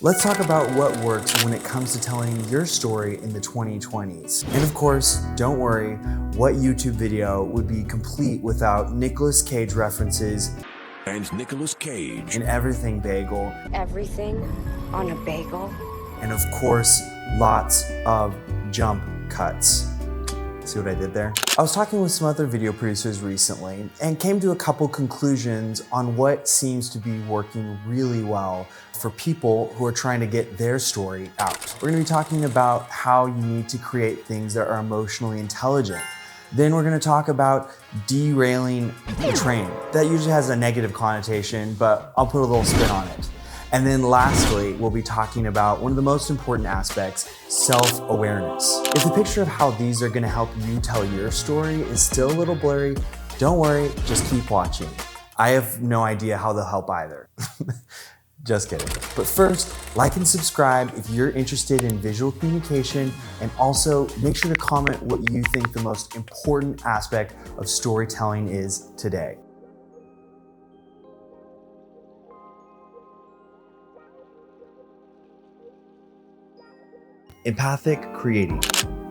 Let's talk about what works when it comes to telling your story in the 2020s. And of course, don't worry, what YouTube video would be complete without Nicolas Cage references and Nicolas Cage and everything bagel. Everything on a bagel. And of course, lots of jump cuts. See what I did there? I was talking with some other video producers recently and came to a couple conclusions on what seems to be working really well for people who are trying to get their story out. We're gonna be talking about how you need to create things that are emotionally intelligent. Then we're gonna talk about derailing the train. That usually has a negative connotation, but I'll put a little spin on it. And then lastly, we'll be talking about one of the most important aspects, self-awareness. If the picture of how these are gonna help you tell your story is still a little blurry, don't worry, just keep watching. I have no idea how they'll help either. Just kidding. But first, like and subscribe if you're interested in visual communication, and also make sure to comment what you think the most important aspect of storytelling is today. Empathic Creating.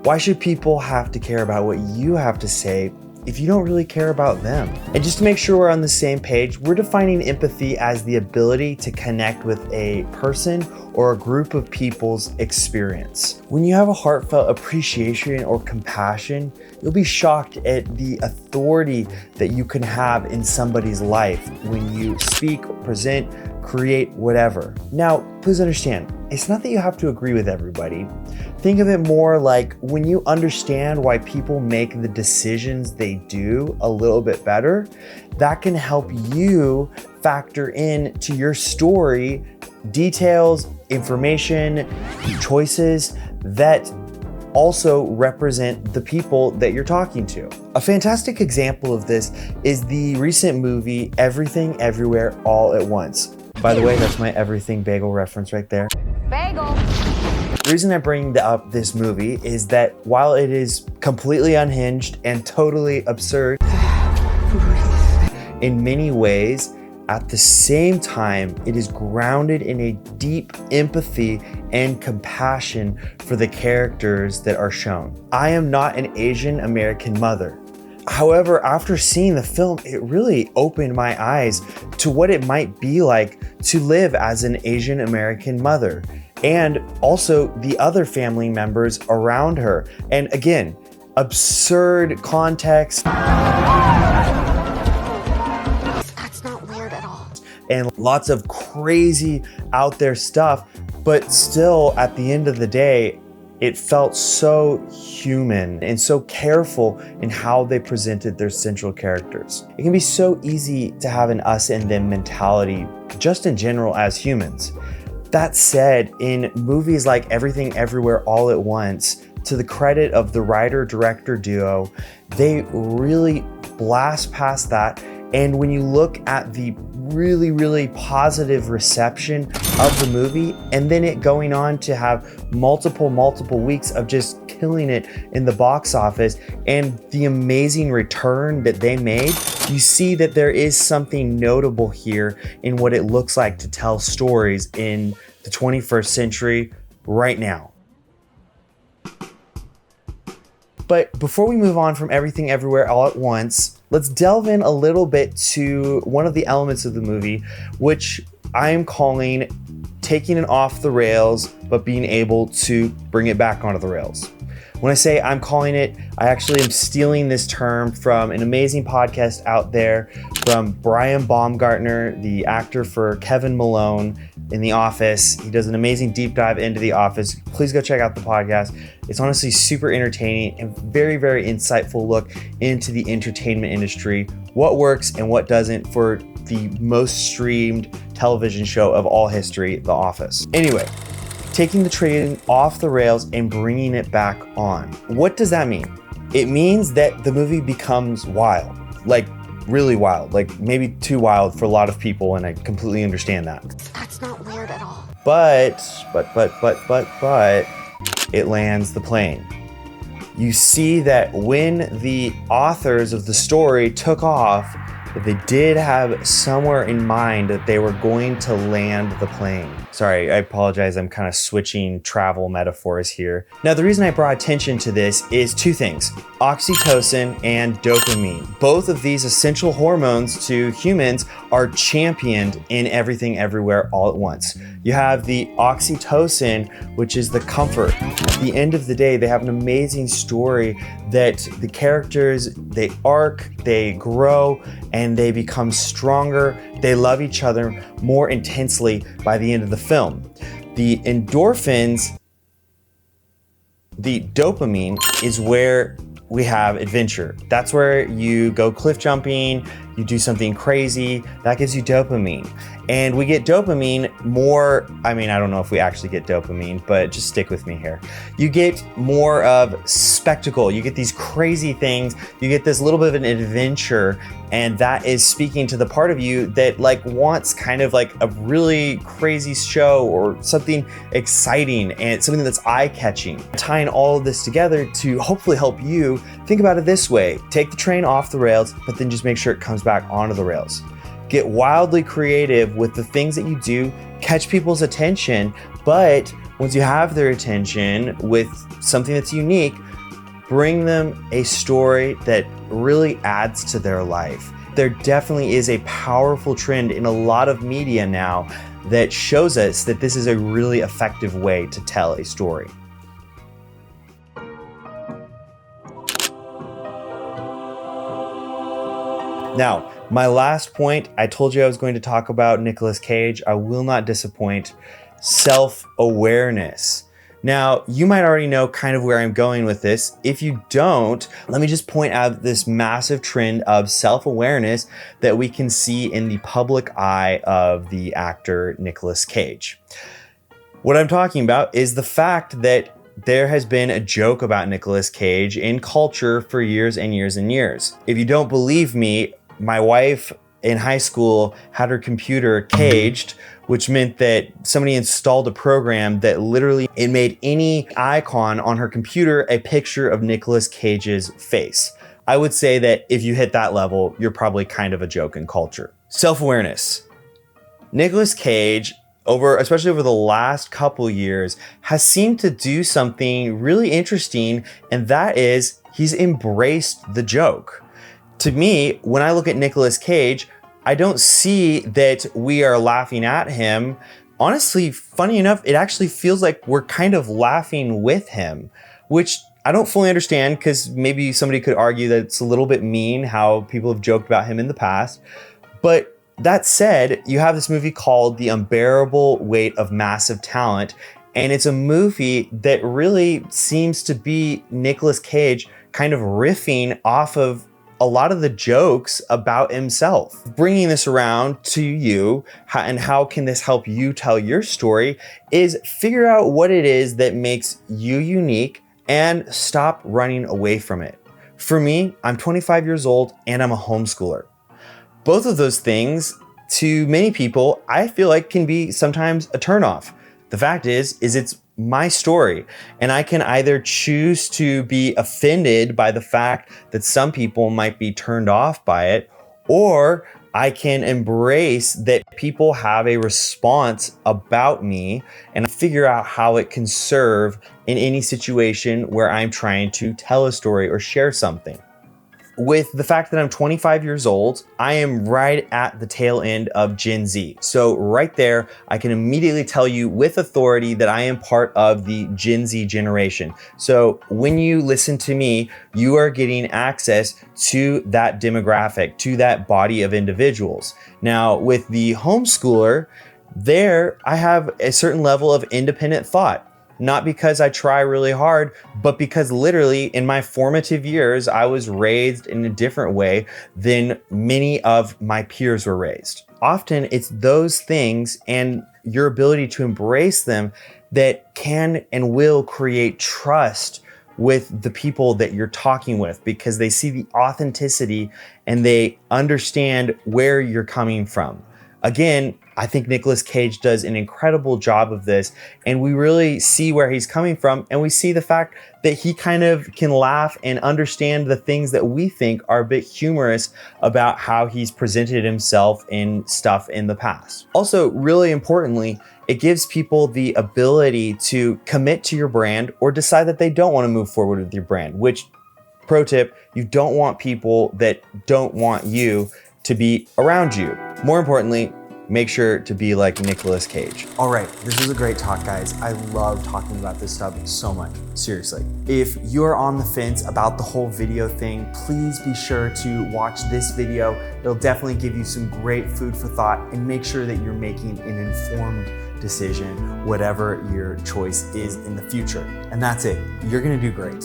Why should people have to care about what you have to say if you don't really care about them? And just to make sure we're on the same page, we're defining empathy as the ability to connect with a person or a group of people's experience. When you have a heartfelt appreciation or compassion, you'll be shocked at the authority that you can have in somebody's life when you speak, present, create, whatever. Now, please understand, it's not that you have to agree with everybody. Think of it more like when you understand why people make the decisions they do a little bit better, that can help you factor in to your story details, information, choices that also represent the people that you're talking to. A fantastic example of this is the recent movie Everything Everywhere All at Once. By the way, that's my everything bagel reference right there. Bagel! The reason I bring up this movie is that while it is completely unhinged and totally absurd in many ways, at the same time, it is grounded in a deep empathy and compassion for the characters that are shown. I am not an Asian American mother. However, after seeing the film, it really opened my eyes to what it might be like to live as an Asian American mother, and also the other family members around her. And again, absurd context. That's not weird at all. And lots of crazy out there stuff, but still at the end of the day, it felt so human and so careful in how they presented their central characters. It can be so easy to have an us and them mentality just in general as humans. That said, in movies like Everything Everywhere All at Once, to the credit of the writer-director duo, they really blast past that. And when you look at the really, really positive reception of the movie, and then it going on to have multiple weeks of just killing it in the box office and the amazing return that they made, you see that there is something notable here in what it looks like to tell stories in the 21st century right now. But before we move on from Everything Everywhere All at Once, let's delve in a little bit to one of the elements of the movie, which I am calling taking it off the rails, but being able to bring it back onto the rails. When I say I'm calling it, I actually am stealing this term from an amazing podcast out there from Brian Baumgartner, the actor for Kevin Malone in The Office. He does an amazing deep dive into The Office. Please go check out the podcast. It's honestly super entertaining and very, very insightful look into the entertainment industry, what works and what doesn't for the most streamed television show of all history, The Office. Anyway, taking the train off the rails and bringing it back on. What does that mean? It means that the movie becomes wild, like really wild, like maybe too wild for a lot of people, and I completely understand that. That's not weird at all. But, it lands the plane. You see that when the authors of the story took off, that they did have somewhere in mind that they were going to land the plane. Sorry, I apologize. I'm kind of switching travel metaphors here. Now, the reason I brought attention to this is two things: oxytocin and dopamine. Both of these essential hormones to humans are championed in Everything Everywhere All at Once. You have the oxytocin, which is the comfort. At the end of the day, they have an amazing story that the characters, they arc, they grow, and they become stronger. They love each other more intensely by the end of the film. The endorphins, the dopamine, is where we have adventure. That's where you go cliff jumping, you do something crazy, that gives you dopamine. And we get dopamine more, I don't know if we actually get dopamine, but just stick with me here. You get more of spectacle, you get these crazy things, you get this little bit of an adventure, and that is speaking to the part of you that wants kind of like a really crazy show or something exciting and something that's eye-catching. Tying all of this together to hopefully help you think about it this way: take the train off the rails, but then just make sure it comes back onto the rails. Get wildly creative with the things that you do, catch people's attention, but once you have their attention with something that's unique, bring them a story that really adds to their life. There definitely is a powerful trend in a lot of media now that shows us that this is a really effective way to tell a story. Now, my last point, I told you I was going to talk about Nicolas Cage. I will not disappoint. Self-awareness. Now, you might already know kind of where I'm going with this. If you don't, let me just point out this massive trend of self-awareness that we can see in the public eye of the actor Nicolas Cage. What I'm talking about is the fact that there has been a joke about Nicolas Cage in culture for years and years and years. If you don't believe me, my wife in high school had her computer caged, which meant that somebody installed a program that literally it made any icon on her computer a picture of Nicolas Cage's face. I would say that if you hit that level, you're probably kind of a joke in culture. Self-awareness. Nicolas Cage, especially over the last couple years, has seemed to do something really interesting, and that is he's embraced the joke. To me, when I look at Nicolas Cage, I don't see that we are laughing at him. Honestly, funny enough, it actually feels like we're kind of laughing with him, which I don't fully understand, because maybe somebody could argue that it's a little bit mean how people have joked about him in the past. But that said, you have this movie called The Unbearable Weight of Massive Talent, and it's a movie that really seems to be Nicolas Cage kind of riffing off of a lot of the jokes about himself. Bringing this around to you, and how can this help you tell your story, is figure out what it is that makes you unique and stop running away from it. For me, I'm 25 years old and I'm a homeschooler. Both of those things, to many people, I feel like can be sometimes a turnoff. The fact is it's my story, and I can either choose to be offended by the fact that some people might be turned off by it, or I can embrace that people have a response about me and figure out how it can serve in any situation where I'm trying to tell a story or share something. With the fact that I'm 25 years old, I am right at the tail end of Gen Z. So right there, I can immediately tell you with authority that I am part of the Gen Z generation. So when you listen to me, you are getting access to that demographic, to that body of individuals. Now, with the homeschooler, there I have a certain level of independent thought. Not because I try really hard, but because literally in my formative years, I was raised in a different way than many of my peers were raised. Often it's those things and your ability to embrace them that can and will create trust with the people that you're talking with, because they see the authenticity and they understand where you're coming from. Again, I think Nicolas Cage does an incredible job of this, and we really see where he's coming from, and we see the fact that he kind of can laugh and understand the things that we think are a bit humorous about how he's presented himself in stuff in the past. Also, really importantly, it gives people the ability to commit to your brand or decide that they don't want to move forward with your brand, which, pro tip, you don't want people that don't want you to be around you. More importantly, make sure to be like Nicolas Cage. All right, this was a great talk, guys. I love talking about this stuff so much, seriously. If you're on the fence about the whole video thing, please be sure to watch this video. It'll definitely give you some great food for thought, and make sure that you're making an informed decision, whatever your choice is in the future. And that's it. You're gonna do great.